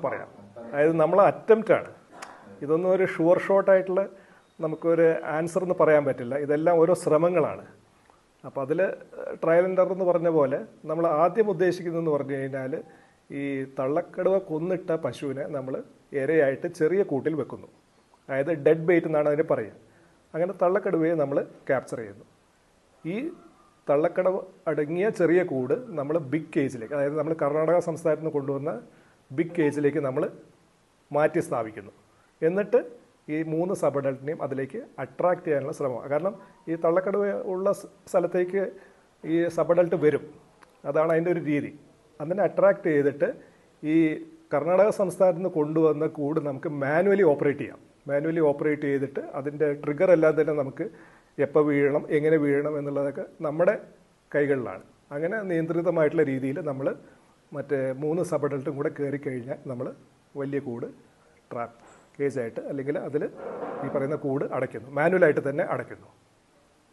പറയാം. അതായത് നമ്മൾ അറ്റംപ്റ്റാണ്, ഇതൊന്നും ഒരു ഷുവർ ഷോട്ടായിട്ടുള്ള നമുക്കൊരു ആൻസർ എന്ന് പറയാൻ പറ്റില്ല. ഇതെല്ലാം ഓരോ ശ്രമങ്ങളാണ്. അപ്പോൾ അതിൽ ട്രയൽ ആൻഡ് എറർ എന്ന് പറഞ്ഞ പോലെ നമ്മൾ ആദ്യം ഉദ്ദേശിക്കുന്നതെന്ന് പറഞ്ഞു കഴിഞ്ഞാൽ ഈ തള്ളക്കടുവ കൊന്നിട്ട പശുവിനെ നമ്മൾ ഇരയായിട്ട് ചെറിയ കൂട്ടിൽ വെക്കുന്നു. അതായത് ഡെഡ് ബെയ്റ്റ് എന്നാണ് അതിന് പറയുക. അങ്ങനെ തള്ളക്കടുവയെ നമ്മൾ ക്യാപ്ചർ ചെയ്യുന്നു. ഈ തള്ളക്കടവ് അടങ്ങിയ ചെറിയ കൂട് നമ്മൾ ബിഗ് കേജിലേക്ക്, അതായത് നമ്മൾ കർണാടക സംസ്ഥാനത്ത് നിന്ന് കൊണ്ടുവന്ന ബിഗ് കേജിലേക്ക് നമ്മൾ മാറ്റി സ്ഥാപിക്കുന്നു. എന്നിട്ട് ഈ 3 സബ് അഡൾട്ടിനെയും അതിലേക്ക് അട്രാക്ട് ചെയ്യാനുള്ള ശ്രമമാണ്. കാരണം ഈ തള്ളക്കടുവ ഉള്ള സ്ഥലത്തേക്ക് ഈ സബ് അഡൾട്ട് വരും, അതാണ് അതിൻ്റെ ഒരു രീതി. അതിനെ അട്രാക്ട് ചെയ്തിട്ട് ഈ കർണാടക സംസ്ഥാനത്ത് നിന്ന് കൊണ്ടുവന്ന കൂട് നമുക്ക് മാനുവലി ഓപ്പറേറ്റ് ചെയ്യാം. മാനുവലി ഓപ്പറേറ്റ് ചെയ്തിട്ട് അതിൻ്റെ ട്രിഗർ എല്ലാം തന്നെ നമുക്ക് എപ്പോൾ വീഴണം, എങ്ങനെ വീഴണം എന്നുള്ളതൊക്കെ നമ്മുടെ കൈകളിലാണ്. അങ്ങനെ നിയന്ത്രിതമായിട്ടുള്ള രീതിയിൽ നമ്മൾ മറ്റേ 3 സബ് അഡൾട്ടും കൂടെ കയറി കഴിഞ്ഞാൽ നമ്മൾ വലിയ കൂട് ട്രാപ്പ് കേജായിട്ട് അല്ലെങ്കിൽ അതിൽ ഈ പറയുന്ന കൂട് അടയ്ക്കുന്നു, മാനുവലായിട്ട് തന്നെ അടയ്ക്കുന്നു.